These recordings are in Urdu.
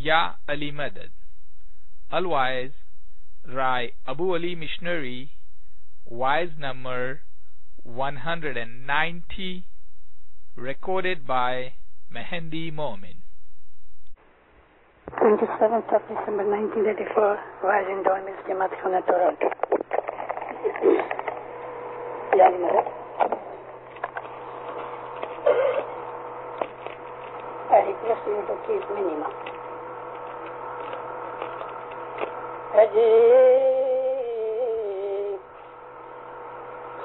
Ya Ali Madad. Otherwise, Rai Abu Ali Missionary, wise number 190, recorded by Mehendi Momin. 27th of December 1984, was in Dormis Jamaat Khana, Toronto. Ya Ali Madad. I request you to keep minimum.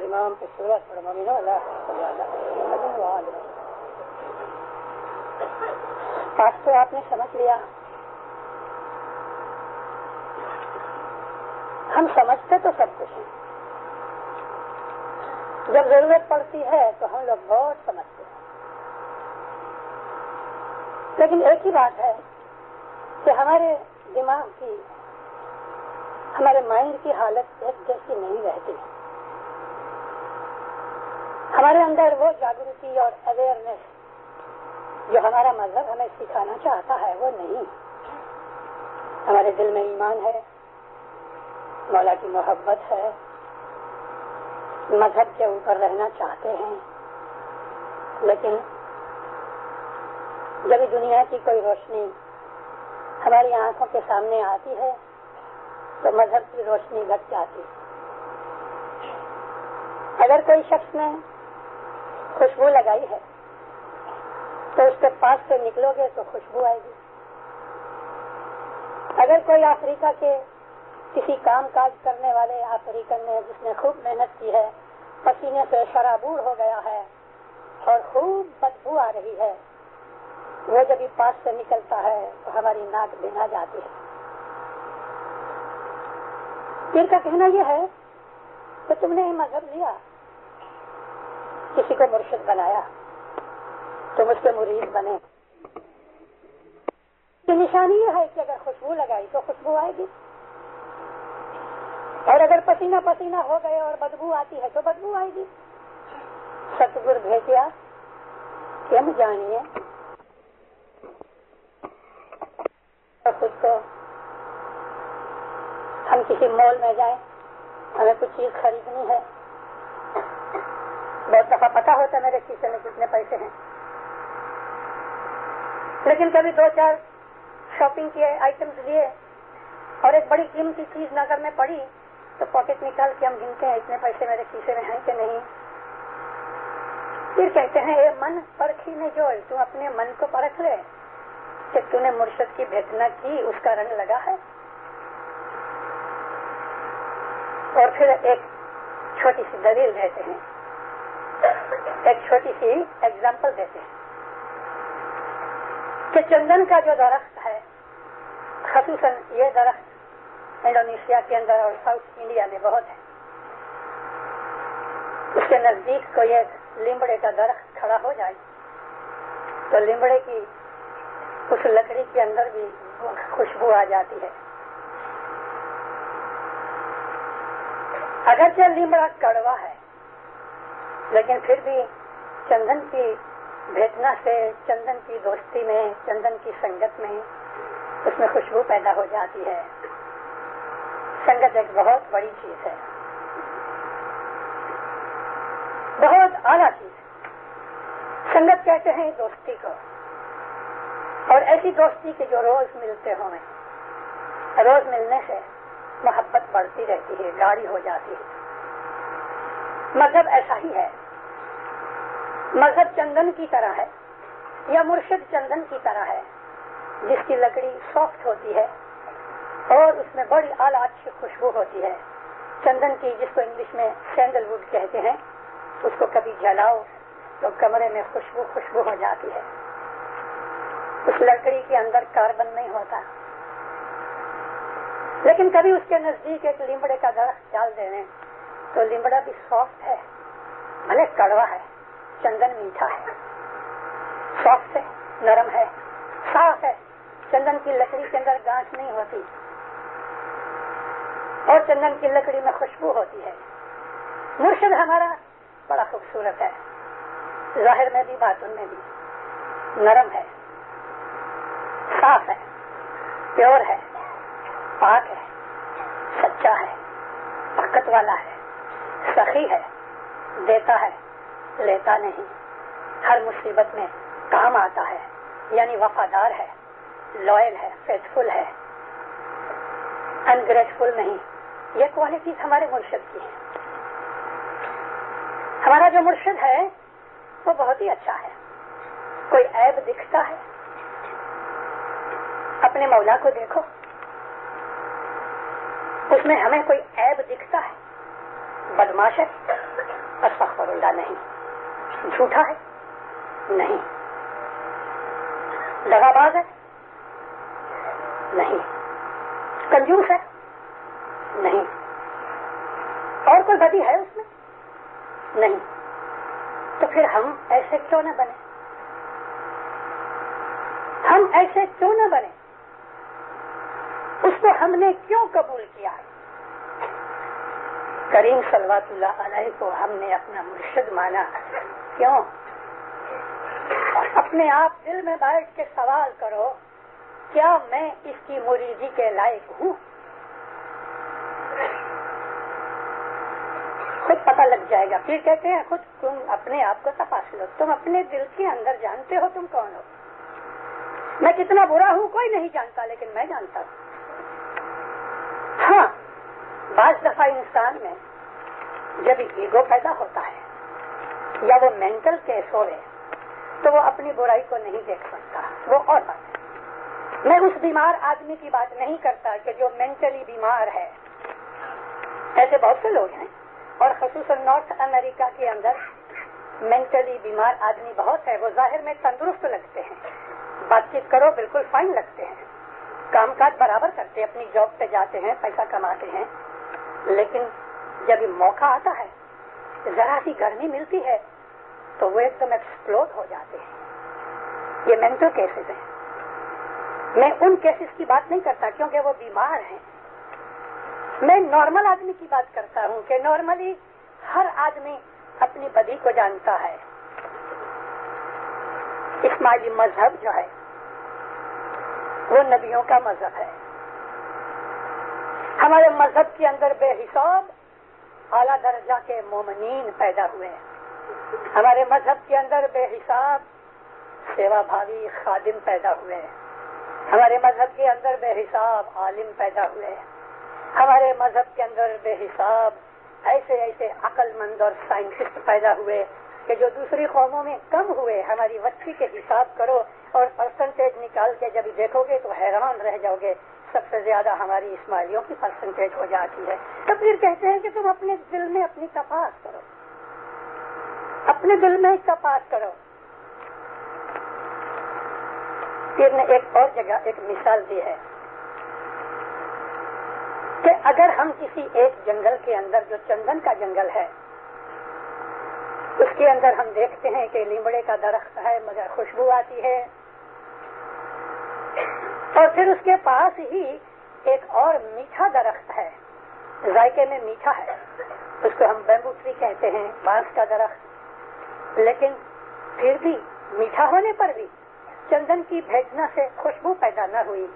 امام کی صورت پر مومنوں اللہ آج تو آپ نے سمجھ لیا. ہم سمجھتے تو سب کچھ ہیں، جب ضرورت پڑتی ہے تو ہم لوگ بہت سمجھتے ہیں، لیکن ایک ہی بات ہے کہ ہمارے دماغ کی، ہمارے مائنڈ کی حالت ایک جیسی نہیں رہتی. ہمارے اندر وہ جاگرتی اور اویئرنیس جو ہمارا مذہب ہمیں سکھانا چاہتا ہے وہ نہیں. ہمارے دل میں ایمان ہے، مولا کی محبت ہے، مذہب کے اوپر رہنا چاہتے ہیں، لیکن جب دنیا کی کوئی روشنی ہماری آنکھوں کے سامنے آتی ہے تو مذہب کی روشنی گھٹ جاتی. اگر کوئی شخص نے خوشبو لگائی ہے تو اس کے پاس سے نکلو گے تو خوشبو آئے گی. اگر کوئی افریقہ کے کسی کام کاج کرنے والے افریقن نے جس نے خوب محنت کی ہے، پسینے سے شرابور ہو گیا ہے اور خوب بدبو آ رہی ہے، وہ جب پاس سے نکلتا ہے تو ہماری ناک بھینا جاتی ہے. پیر کا کہنا یہ ہے کہ تم نے مذہب لیا، کسی کو مرشد بنایا، تم اس کے مرید بنے. کی نشانی یہ ہے کہ اگر خوشبو لگائی تو خوشبو آئے گی، اور اگر پسینہ پسینہ ہو گئے اور بدبو آتی ہے تو بدبو آئے گی. ستگر بھیجیا کیم جانیے. خود کو ہم کسی مال میں جائیں، ہمیں کچھ چیز خریدنی ہے، بہت دفعہ پتا ہوتا ہے میرے کھیسے میں کتنے پیسے ہیں، لیکن کبھی 2-4 شاپنگ کے آئٹمس لیے اور ایک بڑی قیمتی چیز نظر میں پڑی تو پاکٹ نکال کے ہم گنتے ہیں اتنے پیسے میرے کھیسے میں ہیں کہ نہیں. پھر کہتے ہیں اے من پرکھی نے جو تو اپنے من کو پرکھ لے کہ تو نے مرشد کی بھیٹنا کی، اس کا رنگ لگا ہے. اور پھر ایک چھوٹی سی دلیل دیتے ہیں، ایک چھوٹی سی ایگزامپل دیتے ہیں کہ چندن کا جو درخت ہے، خصوصاً یہ درخت انڈونیشیا کے اندر اور ساؤتھ انڈیا میں بہت ہے. اس کے نزدیک کوئی ایک لیمبڑے کا درخت کھڑا ہو جائے تو لیمبڑے کی اس لکڑی کے اندر بھی خوشبو آ جاتی ہے. اگرچہ لیمڑا کڑوا ہے لیکن پھر بھی چندن کی بھیٹنا سے، چندن کی دوستی میں، چندن کی سنگت میں اس میں خوشبو پیدا ہو جاتی ہے. سنگت ایک بہت بڑی چیز ہے، بہت اعلیٰ چیز. سنگت کہتے ہیں دوستی کو، اور ایسی دوستی کہ جو روز ملتے ہوں. روز ملنے سے محبت بڑھتی رہتی ہے، گاڑی ہو جاتی ہے. مذہب ایسا ہی ہے. مذہب چندن کی طرح ہے یا مرشد چندن کی طرح ہے. جس کی لکڑی سافٹ ہوتی ہے اور اس میں بڑی اعلیٰ اچھی خوشبو ہوتی ہے. چندن کی جس کو انگلش میں سینڈل ووڈ کہتے ہیں, اس کو کبھی جلاؤ تو کمرے میں خوشبو ہو جاتی ہے. اس لکڑی کے اندر کاربن نہیں ہوتا, لیکن کبھی اس کے نزدیک ایک لیمبڑے کا درخت ڈال دینے تو لیمبڑا بھی سافٹ ہے, بھلے کڑوا ہے, چندن میٹھا ہے, سافٹ ہے, نرم ہے, صاف ہے. چندن کی لکڑی کے اندر گانٹھ نہیں ہوتی اور چندن کی لکڑی میں خوشبو ہوتی ہے. مرشد ہمارا بڑا خوبصورت ہے, ظاہر میں بھی باطن میں بھی, نرم ہے, صاف ہے, پیور ہے, پاک ہے, سچا ہے, طاقت والا ہے, سخی ہے, دیتا ہے, لیتا نہیں, ہر مصیبت میں کام آتا ہے, یعنی وفادار ہے, لوئل ہے, فیتھفل ہے, انگریٹفل نہیں. یہ کوالٹیز ہمارے مرشد کی ہیں. ہمارا جو مرشد ہے وہ بہت ہی اچھا ہے. کوئی عیب دکھتا ہے, اپنے مولا کو دیکھو, اس میں ہمیں کوئی عیب دکھتا ہے, بدماش ہے, استغفر اللہ نہیں, جھوٹا ہے نہیں, دغاباز ہے نہیں, کنجوس ہے نہیں, اور کوئی بدی ہے اس میں نہیں, تو پھر ہم ایسے کیوں نہ بنے, ہم ایسے کیوں نہ بنے, اس کو ہم نے کیوں قبول کیا ہے؟ کریم صلوات اللہ علیہ کو ہم نے اپنا مرشد مانا کیوں؟ اپنے آپ دل میں بیٹھ کے سوال کرو, کیا میں اس کی مریدی کے لائق ہوں؟ خود پتہ لگ جائے گا. پھر کہتے ہیں خود تم اپنے آپ کو تپاس لو, تم اپنے دل کے اندر جانتے ہو تم کون ہو. میں کتنا برا ہوں کوئی نہیں جانتا, لیکن میں جانتا ہوں. ہاں, بعض دفعہ انسان میں جب ایگو پیدا ہوتا ہے یا وہ مینٹل کیس ہوئے تو وہ اپنی برائی کو نہیں دیکھ سکتا, وہ اور بات ہے. میں اس بیمار آدمی کی بات نہیں کرتا کہ جو مینٹلی بیمار ہے. ایسے بہت سے لوگ ہیں, اور خصوصاً نارتھ امریکہ کے اندر مینٹلی بیمار آدمی بہت ہے. وہ ظاہر میں تندرست لگتے ہیں, بات چیت کرو بالکل فائن لگتے ہیں, کام کاج برابر کرتے ہیں, اپنی جاب پہ جاتے ہیں, پیسہ کماتے ہیں, لیکن جب یہ موقع آتا ہے, ذرا سی گرمی ملتی ہے تو وہ ایک دم ایکسپلوڈ ہو جاتے ہیں. یہ مینٹل کیسز ہیں. میں ان کیسز کی بات نہیں کرتا کیونکہ وہ بیمار ہیں. میں نارمل آدمی کی بات کرتا ہوں کہ نارملی ہر آدمی اپنی بدی کو جانتا ہے. اسماعیلی مذہب جو ہے وہ نبیوں کا مذہب ہے. ہمارے مذہب کے اندر بے حساب اعلیٰ درجہ کے مومنین پیدا ہوئے ہیں. ہمارے مذہب کے اندر بے حساب سیوا بھاوی خادم پیدا ہوئے ہیں. ہمارے مذہب کے اندر بے حساب عالم پیدا ہوئے ہیں. ہمارے مذہب کے اندر بے حساب ایسے عقل مند اور سائنٹسٹ پیدا ہوئے کہ جو دوسری قوموں میں کم ہوئے. ہماری وسطی کے حساب کرو اور پرسنٹیج نکال کے جب دیکھو گے تو حیران رہ جاؤ گے. سب سے زیادہ ہماری اسماعیلیوں کی پرسنٹیج ہو جاتی ہے. تو پھر کہتے ہیں کہ تم اپنے دل میں اپنی تپاس کرو, اپنے دل میں تپاس کرو. پھر نے ایک اور جگہ ایک مثال دی ہے کہ اگر ہم کسی ایک جنگل کے اندر جو چندن کا جنگل ہے اس کے اندر ہم دیکھتے ہیں کہ لیمبڑے کا درخت ہے مگر خوشبو آتی ہے, اور پھر اس کے پاس ہی ایک اور میٹھا درخت ہے, ذائقے میں میٹھا ہے, اس کو ہم بیمبو ٹری کہتے ہیں, بانس کا درخت. لیکن پھر بھی میٹھا ہونے پر بھی چندن کی بھیجنا سے خوشبو پیدا نہ ہوئی.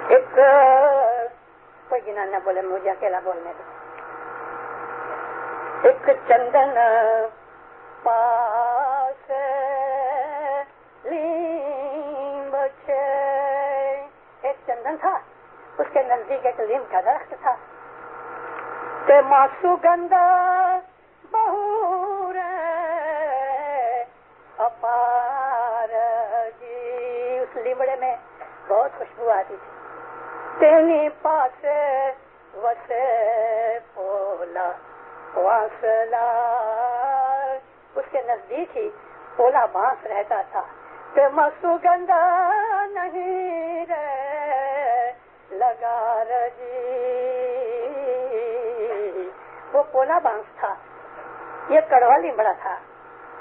ایک کوئی گنا نہ بولے, مجھے اکیلا بولنے دو. ایک چندن پاس لیمب چھے, ایک چندن تھا, اس کے نزدیک ایک لیمب کا درخت تھا. تے ماسو گندا بہور اپار لیمڑے میں بہت خوشبو آتی تھی. تینی پاس وسے پولا واسلا، اس کے نزدیک ہی پولا بانس رہتا تھا. مسو گندا نہیں رے لگا رجی، وہ پولا بانس تھا. یہ کڑوا لیمڑا تھا،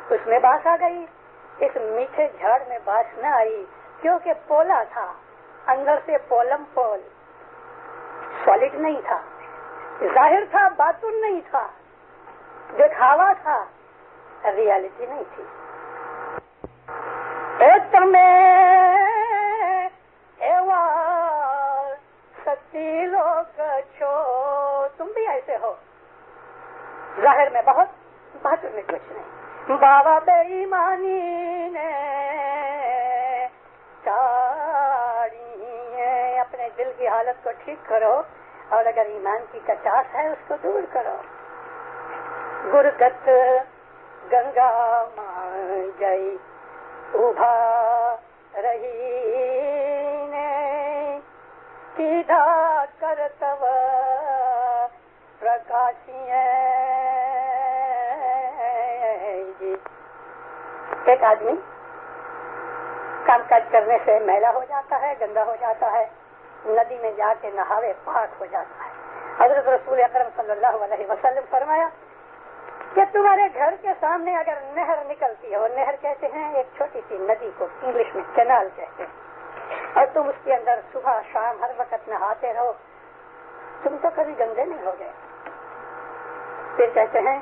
اس میں بانس آ گئی. اس میٹھے جھاڑ میں بانس نہ آئی کیونکہ پولا تھا، اندر سے پولم پول، سالڈ نہیں تھا، ظاہر تھا باطن نہیں تھا، دکھاوا تھا، ریالٹی نہیں تھی. سچی لوگ چھو، تم بھی ایسے ہو، ظاہر میں بہت باطن میں کچھ نہیں. بابا بے ایمانی نے چاڑی، اپنے دل کی حالت کو ٹھیک کرو اور اگر ایمان کی کچاس ہے اس کو دور کرو. گرگت گنگا مان گئی ابھا رہی نے سیدھا کرتو پرکاشیے. ایک آدمی کام کاج کرنے سے میلا ہو جاتا ہے، گندا ہو جاتا ہے، ندی میں جا کے نہاوے پاک ہو جاتا ہے. حضرت رسول اکرم صلی اللہ علیہ وسلم فرمایا کہ تمہارے گھر کے سامنے اگر نہر نکلتی ہے، اور نہر کہتے ہیں ایک چھوٹی سی ندی کو، انگلش میں کینال کہتے ہیں، اور تم اس کے اندر صبح شام ہر وقت نہاتے رہو، تم تو کبھی گندے نہیں ہو گئے. پھر کہتے ہیں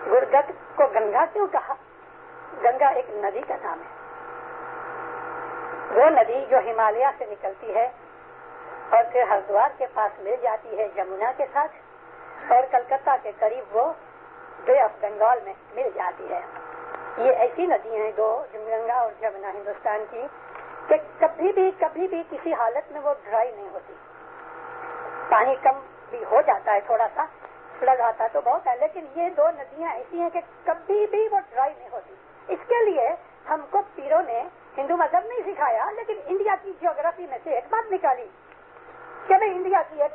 گرگت کو گنگا کیوں کہا؟ گنگا ایک ندی کا نام ہے، وہ ندی جو ہمالیہ سے نکلتی ہے اور پھر ہردوار کے پاس مل جاتی ہے جمنا کے ساتھ، اور کلکتہ کے قریب وہ بے آف بنگال میں مل جاتی ہے. یہ ایسی ندیاں ہیں دو، گنگا اور جمنا، ہندوستان کی، کہ کبھی بھی کسی حالت میں وہ ڈرائی نہیں ہوتی. پانی کم بھی ہو جاتا ہے، تھوڑا سا فلڈ آتا تو بہت ہے، لیکن یہ دو ندیاں ایسی ہیں کہ کبھی بھی وہ ڈرائی نہیں ہوتی. اس کے لیے ہم کو پیروں نے ہندو مذہب نہیں سکھایا، لیکن انڈیا کی جیوگرافی میں سے ایک بات نکالی کہ بھائی انڈیا کی ایک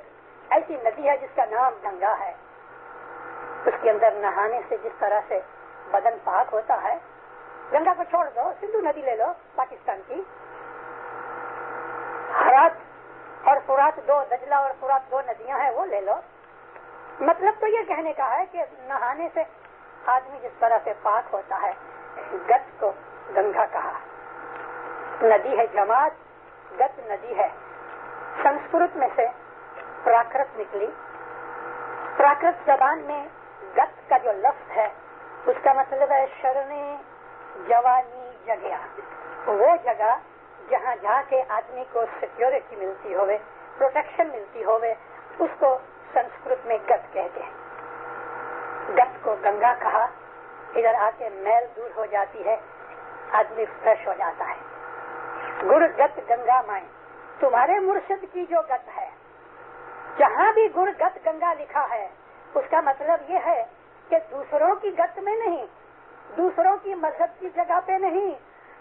ایسی ندی ہے جس کا نام گنگا ہے. اس کے اندر نہانے سے جس طرح سے بدن پاک ہوتا ہے، گنگا کو چھوڑ دو، سندھو ندی لے لو پاکستان کی، ہرات اور فرات دو، دجلہ اور فرات دو ندیاں ہیں، وہ لے لو. مطلب تو یہ کہنے کا ہے کہ نہانے سے آدمی جس طرح سے پاک ہوتا ہے. گت کو گنگا کہا. ندی ہے جماعت، گت ندی ہے. سنسکرت میں سے پراکرت نکلی. پراکرت زبان میں گت کا جو لفظ ہے اس کا مطلب ہے شرنے جوانی جگہ، وہ جگہ جہاں جا کے آدمی کو سیکیورٹی ملتی ہوئے، پروٹیکشن ملتی ہوئے، اس کو سنسکرت میں گت کہتے ہیں. گت کو گنگا کہا. ادھر آ کے میل دور ہو جاتی ہے، آدمی فریش ہو جاتا ہے. گر گت گنگا مائیں، تمہارے مرشد کی جو گت ہے، جہاں بھی گر گت گنگا لکھا ہے اس کا مطلب یہ ہے کہ دوسروں کی گت میں نہیں، دوسروں کی مذہب کی جگہ پہ نہیں،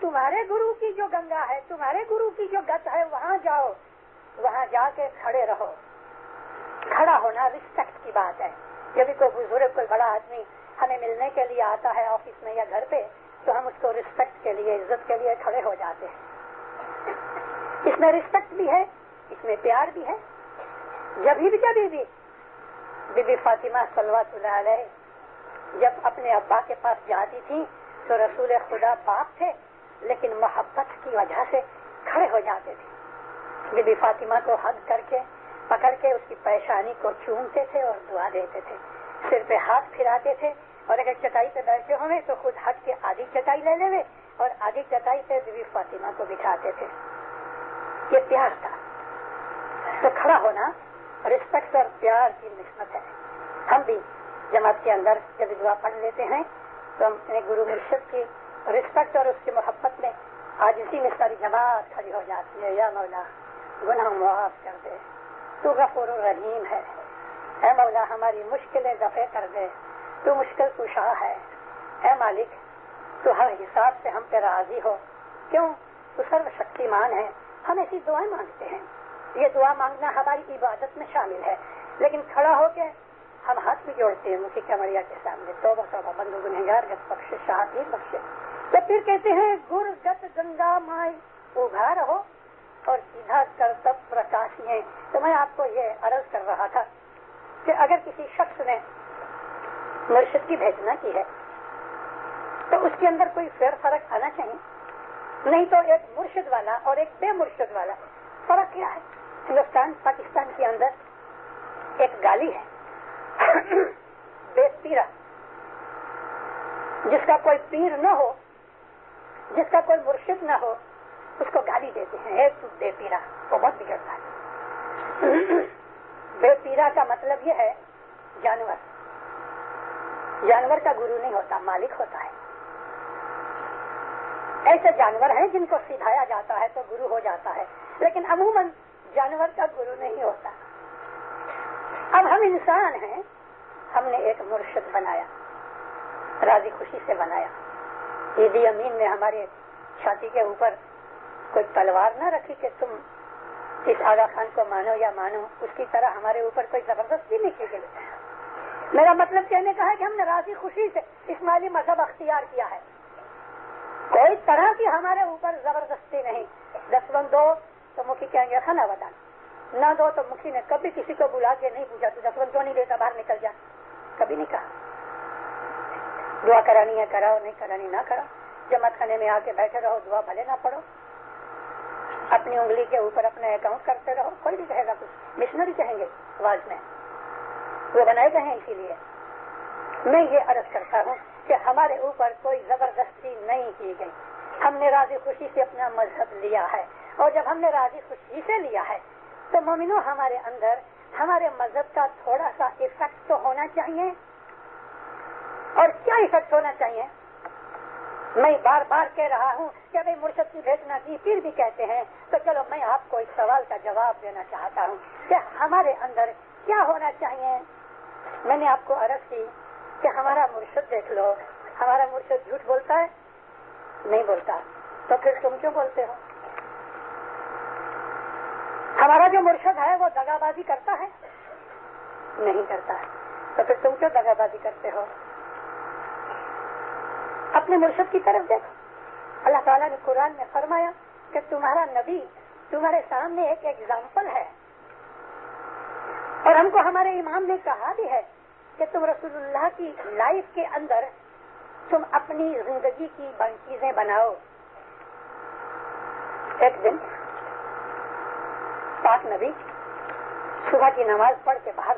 تمہارے گرو کی جو گنگا ہے، تمہارے گرو کی جو گت ہے، وہاں جاؤ، وہاں جا کے کھڑے رہو. کھڑا ہونا رسپیکٹ کی بات ہے. جب بھی کوئی بزرگ، کوئی بڑا آدمی ہمیں ملنے کے لیے آتا ہے آفس میں یا گھر پہ، تو ہم اس کو رسپیکٹ کے لیے، عزت کے لیے کھڑے ہو جاتے ہیں. اس میں رسپیکٹ بھی ہے، اس میں پیار بھی ہے. جب بھی بی بی فاطمہ صلوات اللہ علیہ جب اپنے ابا کے پاس جاتی تھی تو رسول خدا باپ تھے لیکن محبت کی وجہ سے کھڑے ہو جاتے تھے. بی بی فاطمہ کو حگ کر کے پکڑ کے اس کی پیشانی کو چومتے تھے اور دعا دیتے تھے. سر پہ ہاتھ پھراتے تھے، اور اگر چٹائی پہ بیٹھے ہوئے تو خود ہٹ کے آدھی چٹائی لے لے اور آدھی چٹائی پہ بی بی فاطمہ کو بٹھاتے تھے. یہ پیار تھا. تو کھڑا ہونا رسپیکٹ اور پیار کی نسبت ہے. ہم بھی جماعت کے اندر جب دعا پڑھ لیتے ہیں تو ہم اپنے گرو مرشد کی رسپیکٹ اور اس کی محبت میں آج اسی میں ساری جماعت کھڑی ہو جاتی ہے. یا مولا گناہ معاف کر دے، تو غفور الرحیم ہے. اے مولا ہماری مشکلیں دفع کر دے، تو مشکل کشا ہے. اے مالک تو ہر حساب سے ہم پہ راضی ہو. کیوں تو سرو شکتیمان ہے. ہم ایسی دعائیں مانگتے ہیں. یہ دعا مانگنا ہماری عبادت میں شامل ہے. لیکن کھڑا ہو کے ہم ہاتھ بھی جوڑتے ہیں مکھی کمریا کے سامنے, توبہ توبہ بندو گنہگار گت بخشے شاہی بخشے. تو پھر کہتے ہیں گر گت گنگا مائی ابھا رہو اور سیدھا کرتب پرکاشیے. تو میں آپ کو یہ عرض کر رہا تھا کہ اگر کسی شخص نے مرشد کی بھیجنا کی ہے تو اس کے اندر کوئی فیر فرق آنا چاہیے. نہیں تو ایک مرشد والا اور ایک بے مرشد والا فرق کیا ہے؟ ہندوستان پاکستان کے اندر ایک گالی ہے بے پیرا, جس کا کوئی پیر نہ ہو, جس کا کوئی مرشد نہ ہو, اس کو گالی دیتے ہیں تو بے پیرا. وہ بہت بگڑتا ہے. بے پیرا کا مطلب یہ ہے جانور. جانور کا گرو نہیں ہوتا, مالک ہوتا ہے. ایسے جانور ہیں جن کو سکھایا جاتا ہے تو گرو ہو جاتا ہے, لیکن عموماً جانور کا گرو نہیں ہوتا. اب ہم انسان ہیں, ہم نے ایک مرشد بنایا, راضی خوشی سے بنایا. عیدی امین نے ہمارے چھاتی کے اوپر کوئی تلوار نہ رکھی کہ تم اس آغا خان کو مانو یا مانو, اس کی طرح ہمارے اوپر کوئی زبردستی نہیں کی گئی. میرا مطلب کہنے کا ہے کہ ہم نے راضی خوشی سے اسماعیلی مذہب اختیار کیا ہے. کوئی طرح کی ہمارے اوپر زبردستی نہیں. 10 بند دو تو مکھی کہیں گے کھانا بتا, نہ دو تو مکھی نے کبھی کسی کو بلا کے نہیں پوچھا تو 10 بند کیوں نہیں دیتا, باہر نکل جا, کبھی نہیں کہا. دعا کرانی ہے کراؤ, نہیں کرانی نہ کرو. جماعت خانے میں آ کے بیٹھے رہو, دعا بھلے نہ پڑھو, اپنی انگلی کے اوپر اپنا اکاؤنٹ کرتے رہو. کوئی بھی کہے گا کچھ, مشنری کہیں گے آواز میں, وہ بنائے گئے ہیں. اسی لیے میں یہ عرض کرتا ہوں کہ ہمارے اوپر کوئی زبردستی نہیں کی گئی. ہم نے راضی خوشی سے اپنا مذہب لیا ہے, اور جب ہم نے راضی خوشی سے لیا ہے تو مومنوں ہمارے اندر ہمارے مذہب کا تھوڑا سا ایفیکٹ تو ہونا چاہیے. اور کیا ایفیکٹ ہونا چاہیے؟ میں بار بار کہہ رہا ہوں کہ بھائی مرشد کی بھیجنا کی, پھر بھی کہتے ہیں تو چلو میں آپ کو اس سوال کا جواب دینا چاہتا ہوں کہ ہمارے اندر کیا ہونا چاہیے. میں نے آپ کو عرض کی کہ ہمارا مرشد دیکھ لو, ہمارا مرشد جھوٹ بولتا ہے؟ نہیں بولتا. تو پھر تم کیوں بولتے ہو؟ ہمارا جو مرشد ہے وہ دغا بازی کرتا ہے؟ نہیں کرتا ہے. تو پھر تم کیوں دغا بازی کرتے ہو؟ اپنے مرشد کی طرف دیکھو. اللہ تعالیٰ نے قرآن میں فرمایا کہ تمہارا نبی تمہارے سامنے ایک ایگزامپل ہے, اور ہم کو ہمارے امام نے کہا بھی ہے کہ تم رسول اللہ کی لائف کے اندر تم اپنی زندگی کی چیزیں بناؤ. ایک دن پاک نبی صبح کی نماز پڑھ کے باہر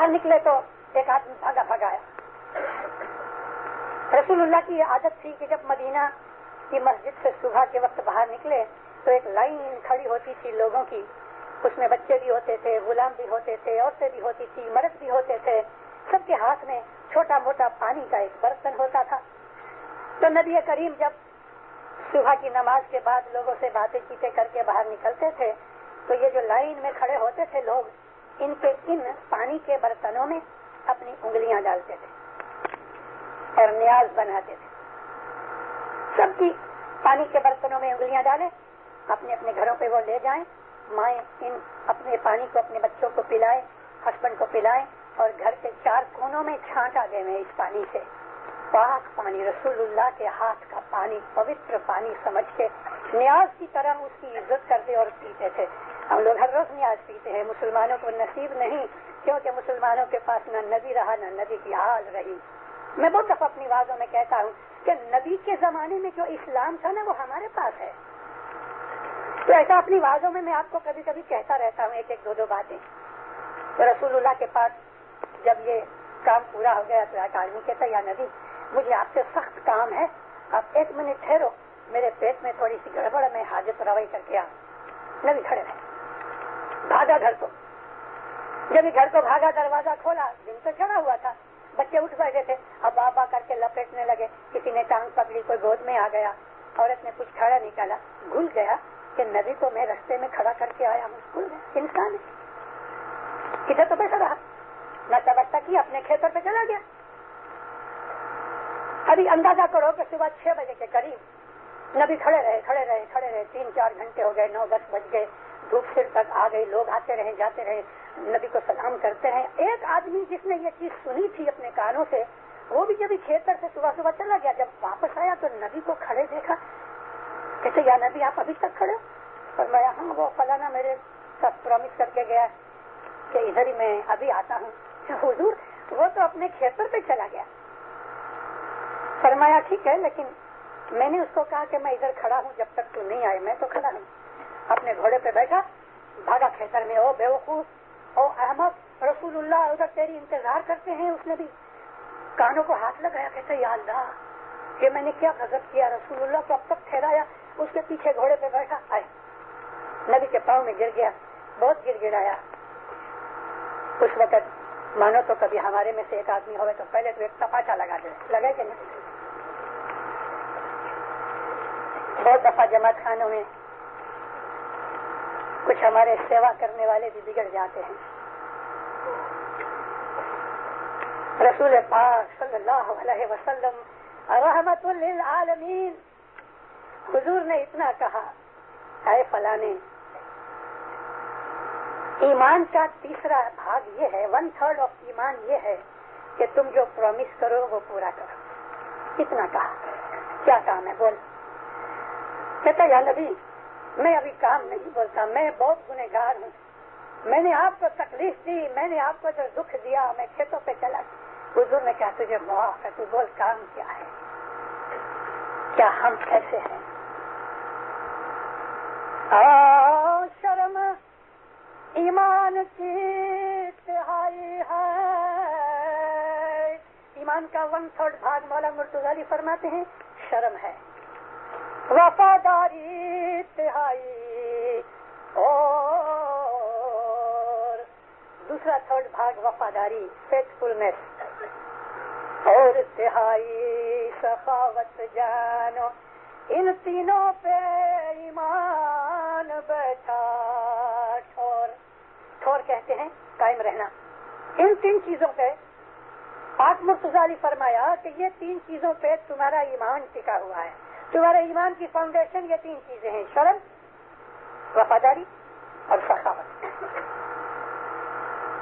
نکلے تو ایک آدمی بھاگا آیا. رسول اللہ کی یہ عادت تھی کہ جب مدینہ کی مسجد سے صبح کے وقت باہر نکلے تو ایک لائن کھڑی ہوتی تھی لوگوں کی. اس میں بچے بھی ہوتے تھے, غلام بھی ہوتے تھے, عورتیں بھی ہوتی تھی, مرد بھی ہوتے تھے. سب کے ہاتھ میں چھوٹا موٹا پانی کا ایک برتن ہوتا تھا. تو نبی کریم جب صبح کی نماز کے بعد لوگوں سے باتیں چیتیں کر کے باہر نکلتے تھے تو یہ جو لائن میں کھڑے ہوتے تھے لوگ, ان پانی کے برتنوں میں اپنی انگلیاں ڈالتے تھے اور نیاز بناتے تھے. سب کی پانی کے برتنوں میں انگلیاں ڈالیں, اپنے اپنے گھروں پہ وہ لے جائیں. مائیں اپنے پانی کو اپنے بچوں کو پلائیں, ہسبینڈ کو پلائیں, اور گھر کے 4 کونوں میں چھانٹا دیں اس پانی سے. پاک پانی, رسول اللہ کے ہاتھ کا پانی, پوتر پانی سمجھ کے نیاز کی طرح اس کی عزت کرتے اور پیتے تھے. ہم لوگ ہر روز نیاز پیتے ہیں, مسلمانوں کو نصیب نہیں, کیونکہ مسلمانوں کے پاس نہ نبی رہا نہ نبی کی حال رہی. میں بہت دفعہ اپنی وعظوں میں کہتا ہوں کہ نبی کے زمانے میں جو اسلام تھا نا وہ ہمارے پاس ہے. تو ایسا اپنی وعظوں میں آپ کو کبھی کبھی کہتا رہتا ہوں, ایک 2 باتیں. تو رسول اللہ کے پاس جب یہ کام پورا ہو گیا تو ایک آدمی کہتا یا نبی مجھے آپ سے سخت کام ہے, آپ 1 منٹ ٹھہرو, میرے پیٹ میں تھوڑی سی گڑبڑ ہے, میں حاجت روائی کر کے نبی کھڑے رہے. بھاگا گھر کو, جب گھر کو بھاگا دروازہ کھولا, دن تو چڑھا ہوا تھا, بچے اٹھ بیٹھے تھے, اب بابا کر کے لپیٹنے لگے. کسی نے ٹانگ پکڑی, کوئی گود میں آ گیا, عورت نے کچھ کھڑا نکالا. بھول گیا کہ نبی کو میں رستے میں کھڑا کر کے آیا ہوں. بھول گیا, انسان ہے. ادھر تو بیٹھا رہا, نہ توجہ کی, اپنے کھیتر پہ چلا گیا. ابھی اندازہ کرو کہ صبح 6 بجے کے قریب نبی کھڑے رہے 3-4 گھنٹے ہو گئے، 9-10 بج گئے، دھوپ سر تک آ گئی، لوگ آتے رہے جاتے رہے، نبی کو سلام کرتے رہے. ایک آدمی جس نے یہ چیز سنی تھی اپنے کانوں سے، وہ بھی جب کھیتر سے صبح چلا گیا، جب واپس آیا تو نبی کو کھڑے دیکھا. کہتے یا نبی آپ ابھی تک کھڑے؟ فرمایا ہاں وہ فلانا میرے ساتھ پرومس کر کے گیا کہ ادھر ہی میں ابھی آتا ہوں. حضور وہ تو اپنے کھیتر پہ چلا گیا. فرمایا ٹھیک ہے، لیکن میں نے اس کو کہا کہ میں ادھر کھڑا ہوں جب تک تو نہیں آئے، میں تو کھڑا ہوں. اپنے گھوڑے پہ بیٹھا بھاگا کھیتر میں. او بیوقوف، او احمد، رسول اللہ ادھر تیری انتظار کرتے ہیں. اس نے بھی کانوں کو ہاتھ لگایا، کہتے یا اللہ یہ میں نے کیا غضب کیا، رسول اللہ کو اب تک ٹھہرایا. اس کے پیچھے گھوڑے پہ بیٹھا، آئے نبی کے پاؤں میں گر گیا، بہت گر گرایا. اس وقت مانو تو کبھی ہمارے میں سے ایک آدمی ہوئے تو پہلے تو ایک تپاچا لگا دے، لگے کہ نہیں؟ بہت دفعہ جماعت خانوں میں کچھ ہمارے سیوا کرنے والے بھی بگڑ جاتے ہیں. رسول پاک صلی اللہ علیہ وسلم رحمت للعالمین، حضور نے اتنا کہا، اے فلانے، ایمان کا تیسرا بھاگ یہ ہے، 1/3 آف ایمان یہ ہے کہ تم جو پرومس کرو وہ پورا کرو. اتنا کہا. کیا کام ہے بول؟ کہتا یا نبی میں ابھی کام نہیں بولتا، میں بہت گنہگار ہوں، میں نے آپ کو تکلیف دی، میں نے آپ کو جو دکھ دیا، میں کھیتوں پہ چلا. حضور نے کہا تجھے معاف ہے، تو بول کام کیا ہے، کیا ہم کیسے ہیں؟ شرم ایمان کی تہائی ہے. ایمان کا 1/3 بھاگ مولا مرتضی علی فرماتے ہیں شرم ہے. وفاداری تہائی، اور دوسرا 3rd بھاگ وفاداری فیتھفلنس، اور تہائی سخاوت جانو. ان تینوں پہ ایمان بیٹھا. ٹھور کہتے ہیں قائم رہنا. ان 3 چیزوں پہ پاک مرتضی علی فرمایا کہ یہ 3 چیزوں پہ تمہارا ایمان ٹکا ہوا ہے. تمہارے ایمان کی فاؤنڈیشن یہ 3 چیزیں ہیں، شرم، وفاداری اور سخاوت.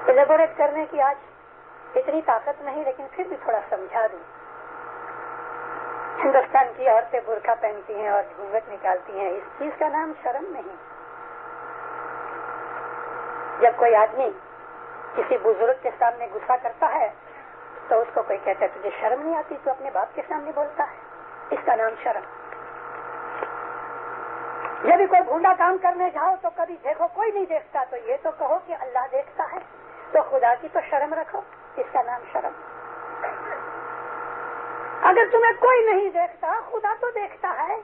ایلیبوریٹ کرنے کی آج اتنی طاقت نہیں، لیکن پھر بھی تھوڑا سمجھا دوں. ہندوستان کی عورتیں برقع پہنتی ہیں اور گھونگھٹ نکالتی ہیں، اس چیز کا نام شرم نہیں. جب کوئی آدمی کسی بزرگ کے سامنے غصہ کرتا ہے تو اس کو کوئی کہتا ہے تجھے شرم نہیں آتی، تو اپنے باپ کے سامنے بولتا ہے، اس کا نام شرم. جب بھی کوئی گھونڈا کام کرنے جاؤ تو کبھی دیکھو کوئی نہیں دیکھتا تو یہ تو کہو کہ اللہ دیکھتا ہے، تو خدا کی تو شرم رکھو، اس کا نام شرم. اگر تمہیں کوئی نہیں دیکھتا خدا تو دیکھتا ہے،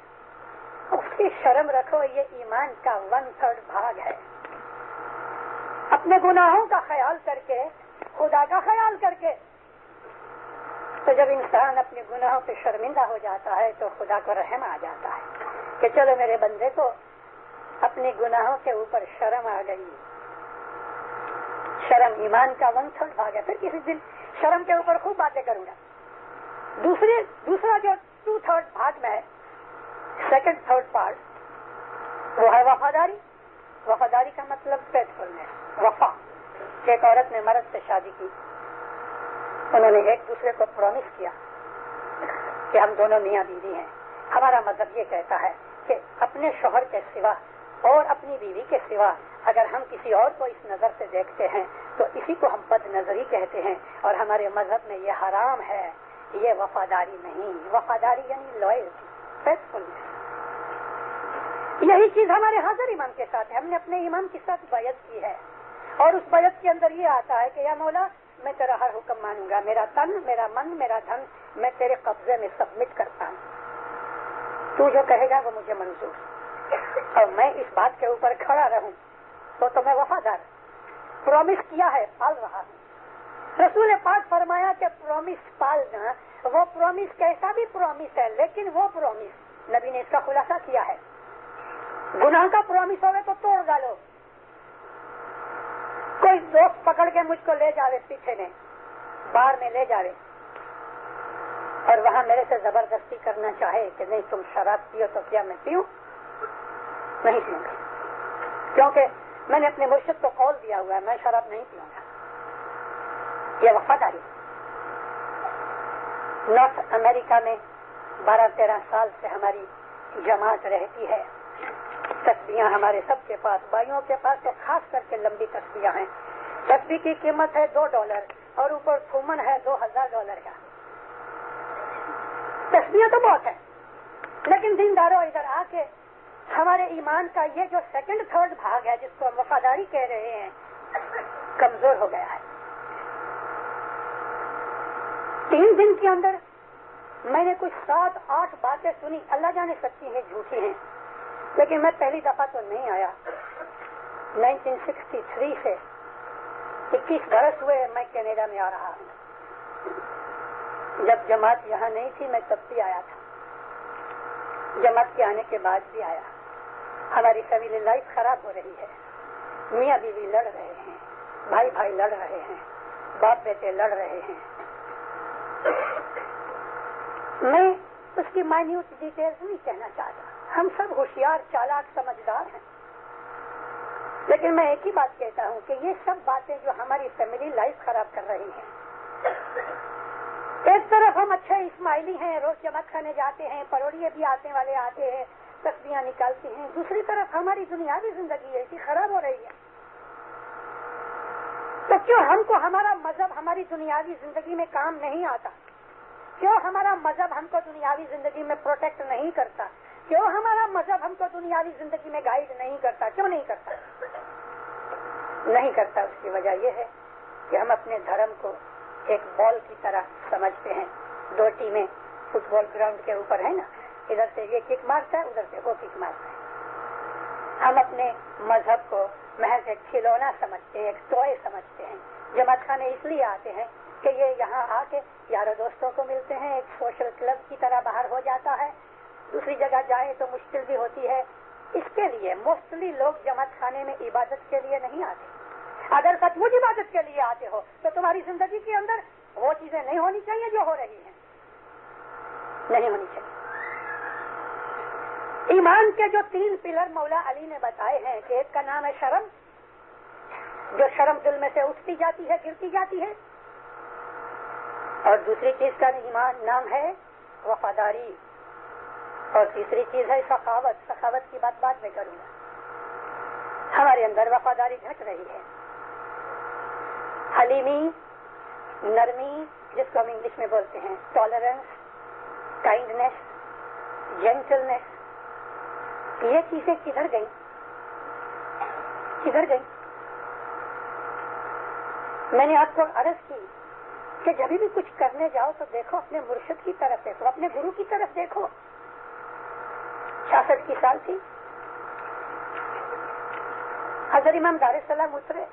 اس کی شرم رکھو. یہ ایمان کا 1/3 بھاگ ہے. اپنے گناہوں کا خیال کر کے، خدا کا خیال کر کے. تو جب انسان اپنے گناہوں پہ شرمندہ ہو جاتا ہے تو خدا کو رحم آ جاتا ہے کہ چلو میرے بندے کو اپنے گناہوں کے اوپر شرم آ گئی. شرم ایمان کا 1/3 بھاگ ہے. پھر کسی دن شرم کے اوپر خوب باتیں کروں گا. دوسرا جو 2/3 بھاگ میں ہے، 2nd 3rd پارٹ، وہ ہے وفاداری. وفاداری کا مطلب فیتھفلنس، وفا. ایک عورت نے مرد سے شادی کی، انہوں نے ایک دوسرے کو پرومس کیا کہ ہم دونوں میاں بیوی ہیں. ہمارا مذہب یہ کہتا ہے کہ اپنے شوہر کے سوا اور اپنی بیوی کے سوا اگر ہم کسی اور کو اس نظر سے دیکھتے ہیں تو اسی کو ہم بد نظری کہتے ہیں، اور ہمارے مذہب میں یہ حرام ہے. یہ وفاداری نہیں. وفاداری یعنی لوئلٹی، فیتھفلنس. یہی چیز ہمارے حاضر امام کے ساتھ ہے. ہم نے اپنے امام کے ساتھ بیعت کی ہے، اور اس بیعت کے اندر یہ آتا ہے کہ یا مولا میں تیرا ہر حکم مانوں گا، میرا تن، میرا من، میرا دھن میں تیرے قبضے میں سبمٹ کرتا ہوں. تو جو کہے گا وہ مجھے منظور، اور میں اس بات کے اوپر کھڑا رہوں تو میں وفادار. پرومس کیا ہے، پال رہا ہوں. رسول پاک فرمایا کہ پرومس پالنا، وہ پرومس کیسا بھی پرومس ہے، لیکن وہ پرومس نبی نے اس کا خلاصہ کیا ہے. گناہ کا پرومس ہوگا تو توڑ ڈالو. کوئی دوست پکڑ کے مجھ کو لے جاوے پیچھے میں، بار میں لے جاوے، اور وہاں میرے سے زبردستی کرنا چاہے کہ نہیں تم شراب پیو تو کیا میں پیوں؟ نہیں پیوں گا، کیونکہ میں نے اپنے مرشد کو قول دیا ہوا ہے میں شراب نہیں پیوں گا. یہ وفاداری. نارتھ امریکہ میں 12-13 سال سے ہماری جماعت رہتی ہے. تسبیحاں ہمارے سب کے پاس، بھائیوں کے پاس تو خاص کر کے لمبی تسبیحاں ہیں. تسبیح کی قیمت ہے $2 اور اوپر تھومن ہے $2000 کا. تسبیحاں تو بہت ہیں، لیکن دینداروں ادھر آ کے ہمارے ایمان کا یہ جو 2-3 بھاگ ہے جس کو ہم وفاداری کہہ رہے ہیں کمزور ہو گیا ہے. 3 دن کے اندر میں نے کچھ 7-8 باتیں سنی، اللہ جانے سچی ہیں جھوٹی ہیں، لیکن میں پہلی دفعہ تو نہیں آیا. 1963 سے 21 برس ہوئے میں کینیڈا میں آ رہا ہوں. جب جماعت یہاں نہیں تھی میں تب بھی آیا تھا، جماعت کے آنے کے بعد بھی آیا. ہماری فیملی لائف خراب ہو رہی ہے، میاں بیوی لڑ رہے ہیں، بھائی بھائی لڑ رہے ہیں، باپ بیٹے لڑ رہے ہیں. میں اس کی مائنیوٹ ڈیٹیلز نہیں کہنا چاہتا، ہم سب ہوشیار چالاک سمجھدار ہیں، لیکن میں ایک ہی بات کہتا ہوں کہ یہ سب باتیں جو ہماری فیملی لائف خراب کر رہی ہیں. ایک طرف ہم اچھے اسماعیلی ہیں، روز جماعت کھانے جاتے ہیں، پروڑیے بھی آتے والے آتے ہیں، تسبیحاں نکالتے ہیں، دوسری طرف ہماری دنیاوی زندگی ایسی خراب ہو رہی ہے. تو کیوں ہم کو ہمارا مذہب ہماری دنیاوی زندگی میں کام نہیں آتا؟ کیوں ہمارا مذہب ہم کو دنیاوی زندگی میں پروٹیکٹ نہیں کرتا؟ کیوں ہمارا مذہب ہم کو دنیاوی زندگی میں گائیڈ نہیں کرتا؟ کیوں نہیں کرتا؟ نہیں کرتا اس کی وجہ یہ ہے کہ ہم اپنے دھرم کو ایک بال کی طرح سمجھتے ہیں. 2 ٹیمیں فٹ بال گراؤنڈ کے اوپر ہے نا، ادھر سے یہ کک مارتا ہے ادھر سے وہ کک مارتا ہے. ہم اپنے مذہب کو محض ایک کھلونا سمجھتے ہیں، ایک ٹوائے سمجھتے ہیں. جماعت خانے اس لیے آتے ہیں کہ یہ یہاں آ کے یاروں دوستوں کو ملتے ہیں، ایک سوشل کلب کی طرح باہر ہو جاتا ہے. دوسری جگہ جائیں تو مشکل بھی ہوتی ہے. اس کے لیے موسٹلی لوگ جماعت خانے میں عبادت کے لیے نہیں آتے. اگر سچ مچ عبادت کے لیے آتے ہو تو تمہاری زندگی کے اندر وہ چیزیں نہیں ہونی چاہیے جو ہو رہی ہیں، نہیں ہونی چاہیے. ایمان کے جو 3 پلر مولا علی نے بتائے ہیں کہ ایک کا نام ہے شرم، جو شرم دل میں سے اٹھتی جاتی ہے، گرتی جاتی ہے، اور دوسری چیز کا ایمان نام ہے وفاداری، اور تیسری چیز ہے سخاوت. سخاوت کی بات بعد میں کروں گا. ہمارے اندر وفاداری گھٹ رہی ہے. حلیمی، نرمی جس کو ہم انگلش میں بولتے ہیں، ٹالرنس، کائنڈنیس، جینٹلنس، یہ چیزیں کدھر گئیں؟ کدھر گئیں؟ میں نے آپ کو عرض کی کہ جب بھی کچھ کرنے جاؤ تو دیکھو اپنے مرشد کی طرف دیکھو، اپنے گرو کی طرف دیکھو. 66 کی سال تھی، حضرت امام دار السلام اترے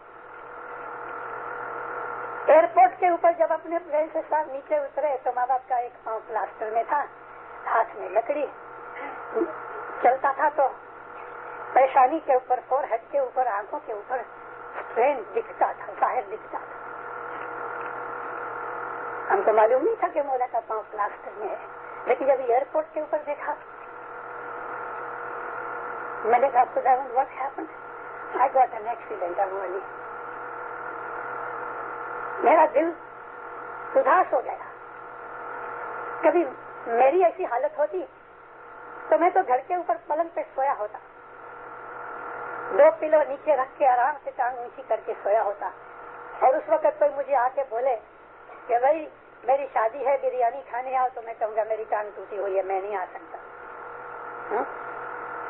ایئرپورٹ کے اوپر. جب اپنے پلین سے ساتھ نیچے اترے تو ماں باپ کا ایک پاؤں پلاسٹر میں تھا، ہاتھ میں لکڑی، چلتا تھا تو پریشانی کے اوپر، فور ہیڈ کے اوپر، آنکھوں کے اوپر اسٹرین دکھتا تھا، ظاہر دکھتا تھا. ہم کو معلوم نہیں تھا کہ مولا کا پاؤں پلاسٹر میں ہے، لیکن جب ایئرپورٹ کے اوپر دیکھا میں نے کہا خدا what happened? I got an accident ابو علی. میرا دل اداس ہو گیا. کبھی میری ایسی حالت ہوتی تو میں تو گھر کے اوپر پلنگ پہ سویا ہوتا، 2 پلو نیچے رکھ کے آرام سے ٹانگ اونچی کر کے سویا ہوتا. اور اس وقت کوئی مجھے آ کے بولے کہ بھائی میری شادی ہے، بریانی کھانے آؤ، تو میں کہوں گا میری ٹانگ ٹوٹی ہوئی ہے، میں نہیں آ سکتا.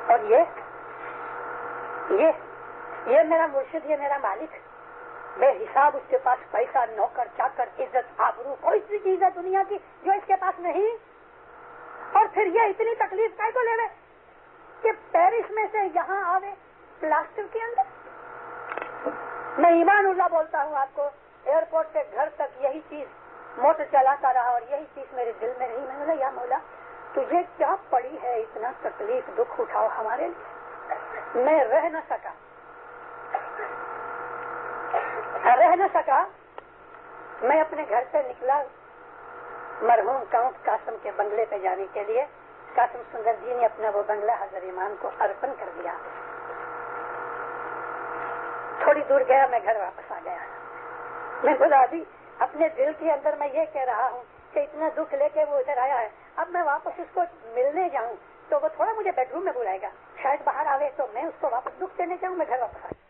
اور یہ میرا مرشد، یہ میرا مالک، بے حساب اس کے پاس پیسہ، نوکر چاکر، عزت، آبرو، کوئی سی چیز ہے دنیا کی جو اس کے پاس نہیں. اور پھر یہ اتنی تکلیف کائے کو لے رہے کہ پیرس میں سے یہاں آوے پلاسٹر کے اندر. میں ایمان اللہ بولتا ہوں آپ کو، ایئرپورٹ سے گھر تک یہی چیز موٹر چلاتا رہا اور یہی چیز میرے دل میں رہی. میں نے کہا یا مولا تجھے کیا پڑی ہے اتنا تکلیف دکھ اٹھاؤ ہمارے لیے. میں رہ نہ سکا. میں اپنے گھر سے نکلا مرحوم کاؤنٹ قاسم کے بنگلے پہ جانے کے لیے قاسم سندر جی نے اپنا وہ بنگلہ حضرت امام کو ارپن کر دیا. تھوڑی دور گیا میں گھر واپس آ گیا. میں بولا ابھی اپنے دل کے اندر میں یہ کہہ رہا ہوں کہ اتنا دکھ لے کے وہ ادھر آیا ہے, اب میں واپس اس کو ملنے جاؤں تو وہ تھوڑا مجھے بیڈ روم میں بلائے گا, شاید باہر آوے تو میں اس کو واپس دکھ دینے جاؤں. میں گھر واپس آ